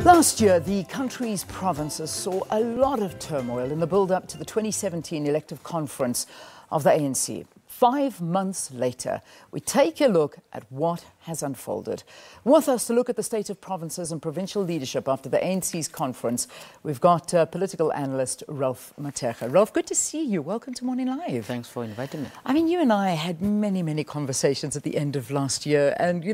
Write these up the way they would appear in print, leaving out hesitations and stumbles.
Last year, the country's provinces saw a lot of turmoil in the build-up to the 2017 elective conference of the ANC. 5 months later, we take a look at what has unfolded. With us to look at the state of provinces and provincial leadership after the ANC's conference, we've got political analyst Ralph Mathekga. Ralph, good to see you. Welcome to Morning Live. Thanks for inviting me. I mean, you and I had many conversations at the end of last year, and,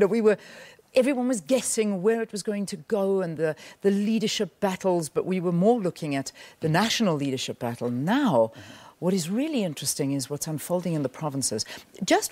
everyone was guessing where it was going to go and the leadership battles, but we were more looking at the national leadership battle. Now, what is really interesting is what's unfolding in the provinces.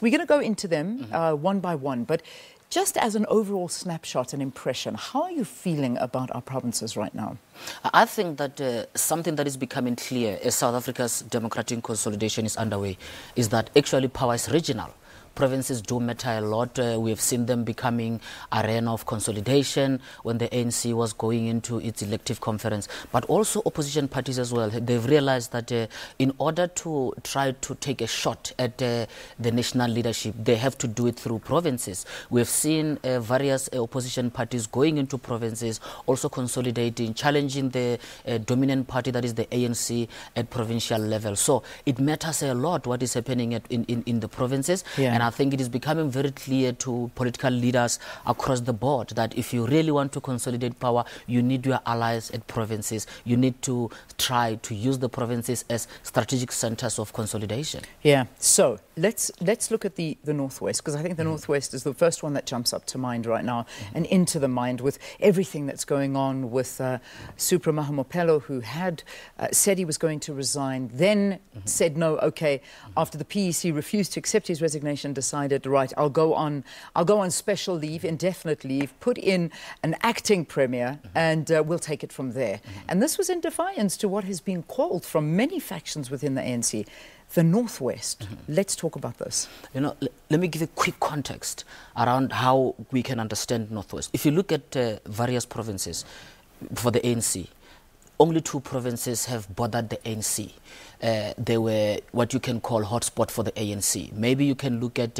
We're going to go into them one by one, but just as an overall snapshot and impression, how are you feeling about our provinces right now? I think that something that is becoming clear as South Africa's democratic consolidation is underway is that actually power is regional. Provinces do matter a lot. We have seen them becoming arena of consolidation when the ANC was going into its elective conference. But also opposition parties as well. They've realized that in order to try to take a shot at the national leadership, they have to do it through provinces. We've seen various opposition parties going into provinces, also consolidating, challenging the dominant party, that is the ANC, at provincial level. So it matters a lot what is happening in the provinces. Yeah. And I think it is becoming very clear to political leaders across the board that if you really want to consolidate power, you need your allies at provinces. You need to try to use the provinces as strategic centers of consolidation. Yeah, so let's look at the Northwest, because I think the Northwest is the first one that jumps up to mind right now and into the mind with everything that's going on with Supra Mahumapelo, who had said he was going to resign, then said no, okay, after the PEC refused to accept his resignation, decided, right, I'll go on special leave, indefinite leave, put in an acting premier, and we'll take it from there. And this was in defiance to what has been called from many factions within the ANC. The Northwest. Let's talk about this. Let me give a quick context around how we can understand Northwest. If you look at various provinces for the ANC, only 2 provinces have bothered the ANC. They were what you can call hotspot for the ANC. Maybe you can look at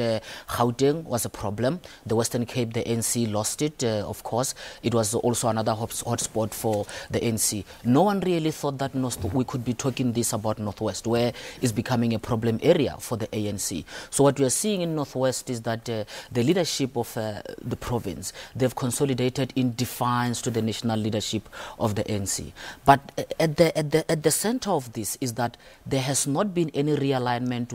Gauteng was a problem. The Western Cape, the ANC lost it, of course. It was also another hotspot for the ANC. No one really thought that we could be talking this about Northwest, where it's becoming a problem area for the ANC. So what we are seeing in Northwest is that the leadership of the province, they've consolidated in defiance to the national leadership of the ANC. But at the center of this is that there has not been any realignment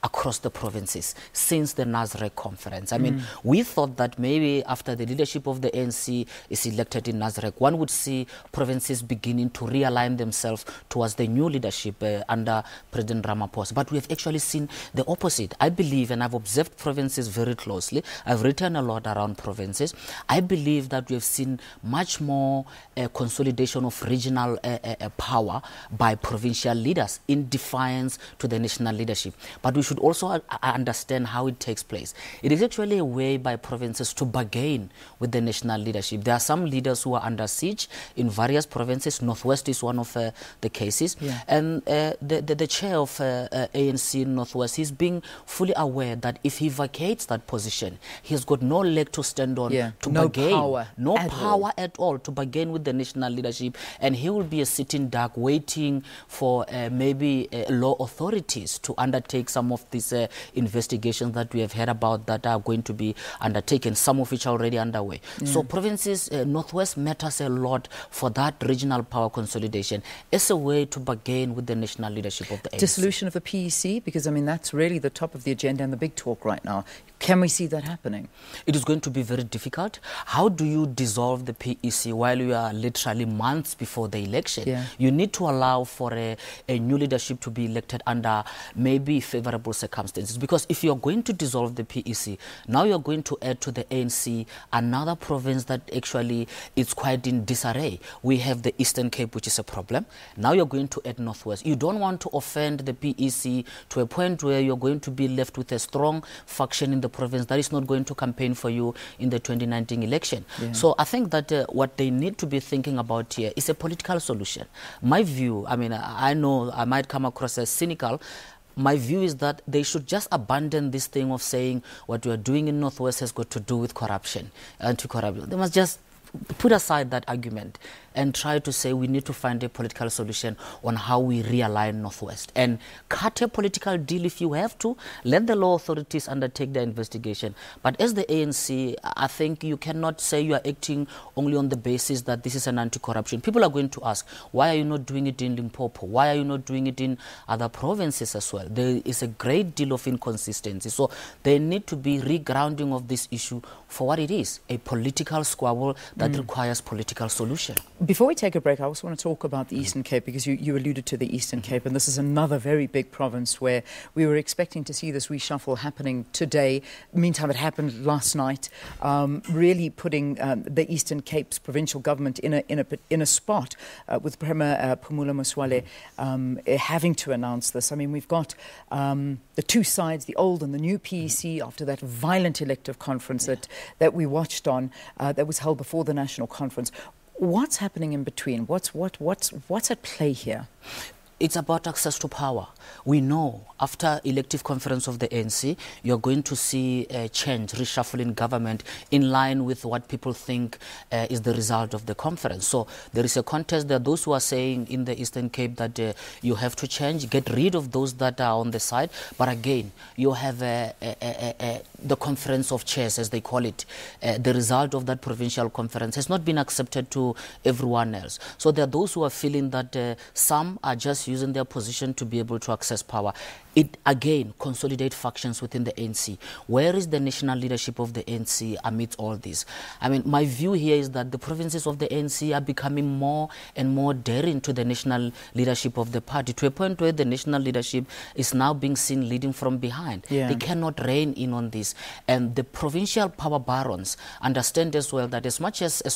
across the provinces since the Nasrec conference. I mean, we thought that maybe after the leadership of the ANC is elected in Nasrec, one would see provinces beginning to realign themselves towards the new leadership under President Ramaphosa. But we have actually seen the opposite. I believe, and I've observed provinces very closely, I've written a lot around provinces, I believe that we have seen much more consolidation of regional power by provincial leaders in defiance to the national leadership. But we should also understand how it takes place. It is actually a way by provinces to bargain with the national leadership. There are some leaders who are under siege in various provinces. Northwest is one of the cases. Yeah. And the chair of ANC Northwest, he's being fully aware that if he vacates that position, he's got no leg to stand on to bargain. No power at all to bargain with the national leadership. And he will be a sitting duck waiting for maybe law authorities to undertake some of these investigations that we have heard about that are going to be undertaken, some of which are already underway. So provinces, Northwest matters a lot for that regional power consolidation as a way to bargain with the national leadership of the ANC. Dissolution of the PEC, because I mean that's really the top of the agenda and the big talk right now. Can we see that happening? It is going to be very difficult. How do you dissolve the PEC while you are literally months before the election? Yeah. You need to allow for a new leadership to be elected under maybe favorable circumstances. Because if you're going to dissolve the PEC, now you're going to add to the ANC another province that actually is quite in disarray. We have the Eastern Cape, which is a problem. Now you're going to add Northwest. You don't want to offend the PEC to a point where you're going to be left with a strong faction in the province that is not going to campaign for you in the 2019 election. Yeah. So I think that what they need to be thinking about here is a political solution. My view, I mean, I know I might come across as cynical. My view is that they should just abandon this thing of saying what we are doing in Northwest has got to do with corruption, anti-corruption. They must just put aside that argument and try to say we need to find a political solution on how we realign Northwest and cut a political deal if you have to. Let the law authorities undertake their investigation. But as the ANC, I think you cannot say you are acting only on the basis that this is an anti-corruption. People are going to ask, why are you not doing it in Limpopo? Why are you not doing it in other provinces as well? There is a great deal of inconsistency. So there need to be regrounding of this issue for what it is, a political squabble that requires political solution. Before we take a break, I also want to talk about the Eastern Cape, because you alluded to the Eastern Cape, and this is another very big province where we were expecting to see this reshuffle happening today. Meantime, it happened last night, really putting the Eastern Cape's provincial government in a spot with Premier Phumula Masualle having to announce this. I mean, we've got the two sides, the old and the new PEC, after that violent elective conference that we watched on, that was held before the national conference. What's happening in between? What's at play here? It's about access to power. We know after elective conference of the ANC, you're going to see a change, reshuffling government in line with what people think is the result of the conference. So there is a contest. There are those who are saying in the Eastern Cape that you have to change, get rid of those that are on the side. But again, you have the conference of chairs, as they call it. The result of that provincial conference has not been accepted to everyone else. So there are those who are feeling that some are just using their position to be able to access power. It again consolidates factions within the ANC. Where is the national leadership of the ANC amidst all this? I mean, my view here is that the provinces of the ANC are becoming more and more daring to the national leadership of the party, to a point where the national leadership is now being seen leading from behind. Yeah. They cannot rein in on this. And the provincial power barons understand as well that as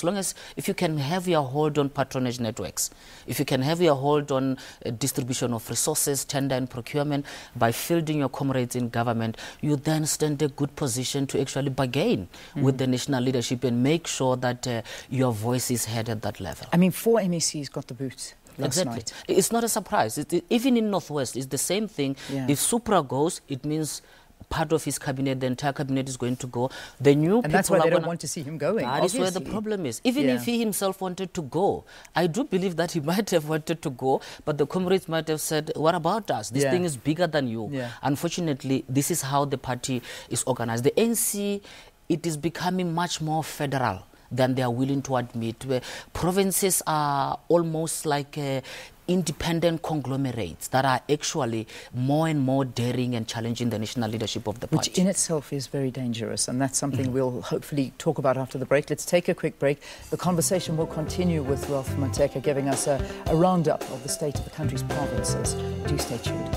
long as if you can have your hold on patronage networks, if you can have your hold on distribution of resources, tender and procurement, by fielding your comrades in government, you then stand a good position to actually bargain with the national leadership and make sure that your voice is heard at that level. I mean, 4 MECs got the boot last night. It's not a surprise. Even in Northwest, it's the same thing. Yeah. If Supra goes, it means part of his cabinet, the entire cabinet is going to go. The new people, and that's why they don't want to see him going. That is where the problem is. Even if he himself wanted to go, I do believe that he might have wanted to go, but the comrades might have said, what about us? This thing is bigger than you. Yeah. Unfortunately, this is how the party is organized. The ANC, it is becoming much more federal than they are willing to admit. Where provinces are almost like independent conglomerates that are actually more and more daring and challenging the national leadership of the party. Which in itself is very dangerous, and that's something we'll hopefully talk about after the break. Let's take a quick break. The conversation will continue with Ralph Mathekga giving us a roundup of the state of the country's provinces. Do stay tuned.